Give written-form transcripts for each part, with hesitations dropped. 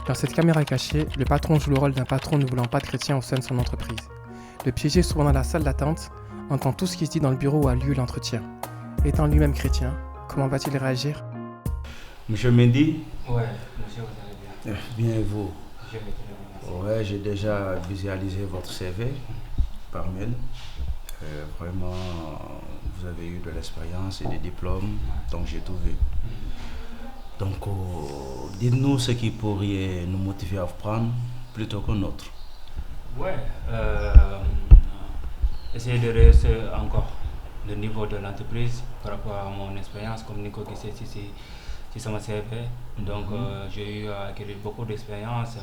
Dans cette caméra cachée, le patron joue le rôle d'un patron ne voulant pas de chrétien au sein de son entreprise. Le piégé, souvent dans la salle d'attente, entend tout ce qui se dit dans le bureau où a lieu l'entretien. Étant lui-même chrétien, comment va-t-il réagir? Monsieur Mendy? Ouais, monsieur, vous allez bien. Bien et vous? Je vais très bien, merci. Ouais, j'ai déjà visualisé votre CV par mail. Vraiment, vous avez eu de l'expérience et des diplômes, donc j'ai tout vu. Donc, dites-nous ce qui pourrait nous motiver à vous prendre plutôt qu'un autre. Ouais, essayer de rehausser encore le niveau de l'entreprise par rapport à mon expérience, comme Nico qui sait si ça m'a servi. Donc, j'ai eu à acquérir beaucoup d'expérience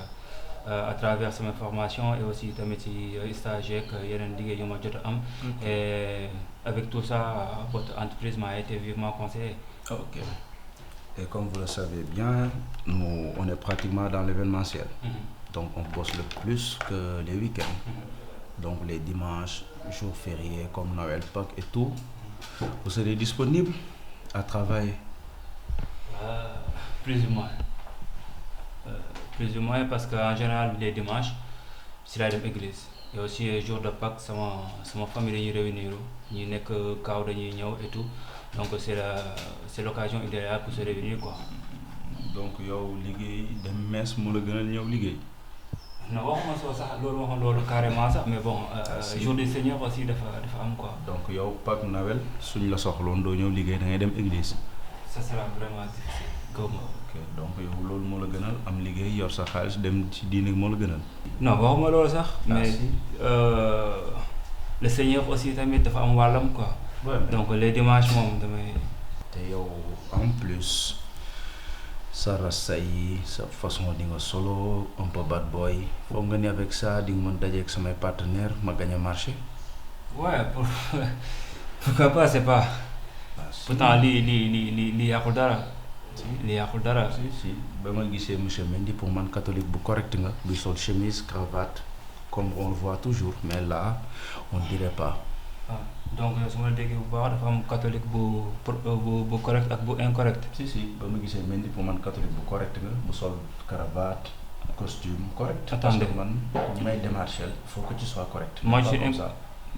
à travers mes formations et aussi tamit ci stage ak yeneen liggéey yu ma jot a am. Et avec tout ça, votre entreprise m'a été vivement conseillée. Ok. Et comme vous le savez bien, nous, on est pratiquement dans l'événementiel. Donc, on bosse le plus que les week-ends. Donc, les dimanches, jours fériés comme Noël, Pâques et tout, vous serez disponible à travailler. Plus ou moins. Plus ou moins parce qu'en général, les dimanches, c'est la église. Et aussi, les jours de Pâques, c'est ma famille qui réunit. Nous sommes que Kao et tout. Donc, c'est l'occasion idéale pour se réunir, quoi. Donc, yow liggéey dem mess mo la gënal ñëw liggéey. Non, waxuma soo sax loolu carrément sax, mais bon, jour du Seigneur aussi dafa am quoi. Donc yow Pâques Noël suñ la soxloon doo ñëw liggéey da ngay dem église. Ça sera vraiment difficile. Gawma. Ok, donc yow loolu moo la gënal am liggéey yor sa xaalis dem ci diine moo la gënal. Non, waxuma loolu sax, mais le Seigneur aussi tamit dafa am wàllam quoi. Ouais, donc les dimanches moom damay. te yow en plus sa rasta yi sa façon di nga solo un peu bad boy foog nga ni avec ça di nga mën dajeeg samay partenaire ma gagné marché. Ouais, pourquoi pas, c'est pas. Pourtant li yàqul dara. Li yàqul dara. Si ba ma gisee monsieur Mendy pour man catholique bu correct nga buy sol chemise cravate comme on le voit toujours, mais là on dirait pas. Donc su ma déggee bu baax dafa am catholique bu correct ak bu incorrect. Si ba ma gisee Mendy pour man catholique bu correct nga bu sol cravate costume correct. Attendez. Parce que man ñi may démarcher il faut que tu sois correct. Moi je suis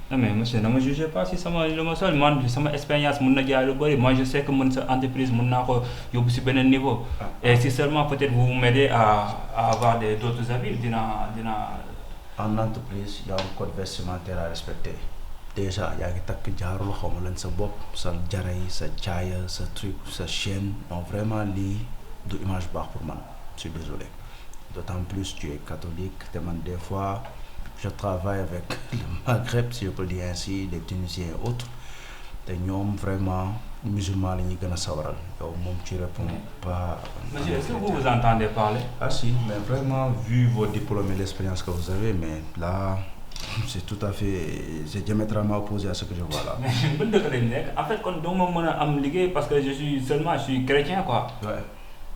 non mais monsieur ne me jugez pas si lu ma sol man sama expérience mun na jaay lu bëri. Moi je sais que mën sa entreprise mën naa ko yóbbu si beneen niveau. Et si seulement peut-être vous m'aidez à avoir d'autres avis dina. En entreprise, il y a un code vestimentaire à respecter. Déjà, il y a des takk jaarul xawma lan sa bopp sa jaray sa caaya sa truc sa chaîne. Donc vraiment lii du image baax pour man. Je suis désolé. D'autant plus tu es catholique te man des fois je travaille avec le Maghreb, si je peux dire ainsi, les Tunisiens et autres. te ñoom vraiment musulmans la ñuy gën a sawaral yow moom tu réponds pas. Monsieur, est-ce que vous vous entendez parler? Ah si, mais vraiment vu vos diplômes et l'expérience que vous avez, mais là c'est tout à fait, c'est diamétralement opposé à ce que je vois là. Mais ban dëkk lañ nekk en fait kon doo ma mën a am liggéey parce que je suis chrétien quoi. Ouais,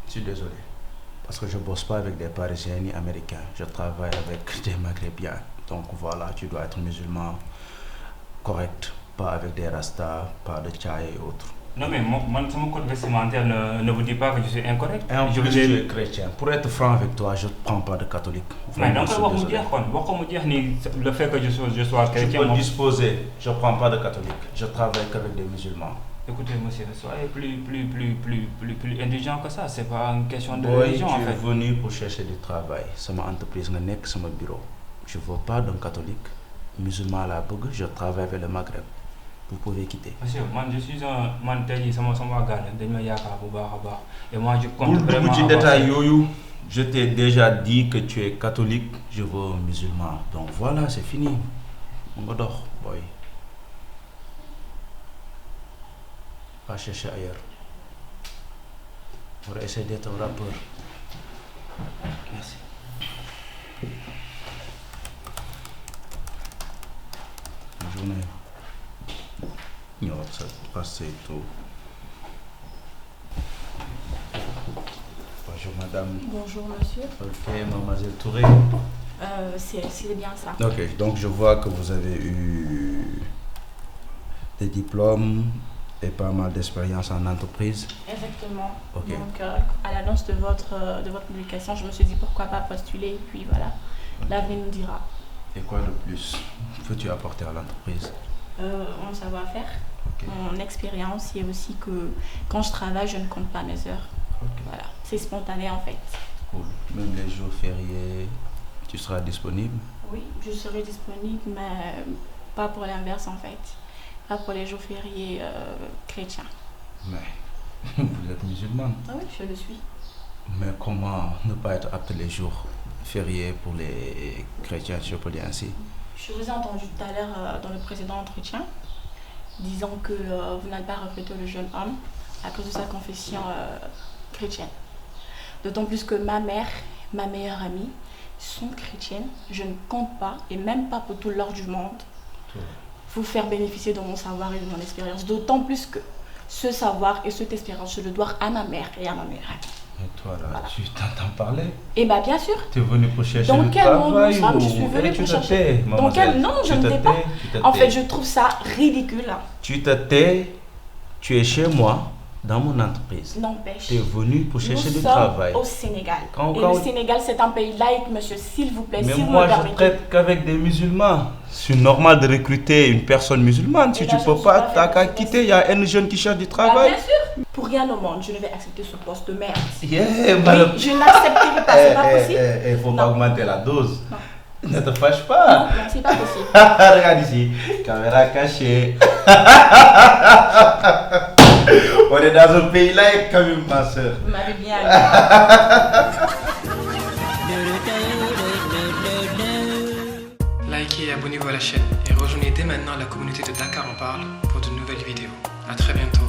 je suis désolé parce que je bosse pas avec des Parisiens ni Américains, je travaille avec des Maghrébiens. Donc voilà, tu dois être musulman correct, pas avec des rastas, pas de tchaï et autres. Non mais mon code vestimentaire ne vous dit pas que je suis incorrect. Et en plus tu es chrétien. Pour être franc avec toi, je ne prends pas de catholique. Mais donc le fait que je sois chrétien. Tu peux disposer, je ne prends pas de catholique. Je travaille qu'avec des musulmans. Écoutez monsieur, soyez plus intelligent que ça. C'est pas une question de religion en fait. Tu es venu pour chercher du travail. C'est ma entreprise, c'est mon bureau. Je ne veux pas d'un catholique. Musulman à la bug, je travaille avec le Maghreb. Vous pouvez quitter. Monsieur, moi je suis un mental, et moi je compte vraiment petit détail, je t'ai déjà dit que tu es catholique, je veux musulman. Donc voilà, c'est fini. On va dehors, boy. Pas chercher ailleurs. On va essayer d'être un rappeur. Merci. Bonne journée. Non, ça passe tout. Bonjour madame. Bonjour monsieur. Ok, mademoiselle Touré. C'est bien ça. Ok, donc je vois que vous avez eu des diplômes et pas mal d'expérience en entreprise. Exactement. Ok. Donc, à l'annonce de votre publication, je me suis dit pourquoi pas postuler. Et puis voilà, l'avenir nous dira. Et quoi de plus peux-tu apporter à l'entreprise? Mon savoir-faire, Ok. mon expérience et aussi que quand je travaille, je ne compte pas mes heures. Ok. Voilà, c'est spontané en fait. Cool. Même les jours fériés, tu seras disponible? Oui, je serai disponible, mais pas pour l'inverse en fait. Pas pour les jours fériés chrétiens. Mais vous êtes musulmane. Ah oui, je le suis. Mais comment ne pas être apte les jours fériés pour les chrétiens, si je peux dire ainsi? Je vous ai entendu tout à l'heure dans le précédent entretien, disant que vous n'avez pas recruté le jeune homme à cause de sa confession chrétienne. D'autant plus que ma mère, ma meilleure amie, sont chrétiennes. Je ne compte pas, et même pas pour tout l'or du monde, vous faire bénéficier de mon savoir et de mon expérience. D'autant plus que ce savoir et cette expérience, je le dois à ma mère et à ma meilleure amie. Et toi là, Voilà. tu t'entends parler? Et bien, bien sûr. Tu es venu pour chercher Dans le quel monde travail nous sommes? ou... Je suis venue Eh, tu pour te chercher. tais, Dans mademoiselle. quel... Non, je Tu ne te t'ai pas. tais, tu te En tais. fait, je trouve ça ridicule. Tu te tais, tu es chez moi, dans mon entreprise. N'empêche. Tu es venu pour chercher Nous du sommes travail. au Sénégal. Quand- Et quand- le Sénégal, c'est un pays laïque, monsieur, s'il vous plaît, Mais si vous moi, me je permettez. traite qu'avec des musulmans. C'est normal de recruter une personne musulmane. Si Eh tu ben, je peux ne suis pas, pas t'as fait qu'à pour ce quitter. Il y a un jeune qui cherche du Ah, travail. bien sûr. Pour rien au monde, je ne vais accepter ce poste de merde. Yeah, Oui, madame. je n'accepterai pas, c'est pas possible. Il faut pas Non. augmenter la dose. Non. Ne te fâche Non, pas. non, c'est pas possible. Regarde ici, caméra cachée. On est dans un pays laïque quand même, ma soeur. Vous m'avez bien eu. Likez et abonnez-vous à la chaîne et rejoignez dès maintenant la communauté de Dakar en parle pour de nouvelles vidéos. A très bientôt.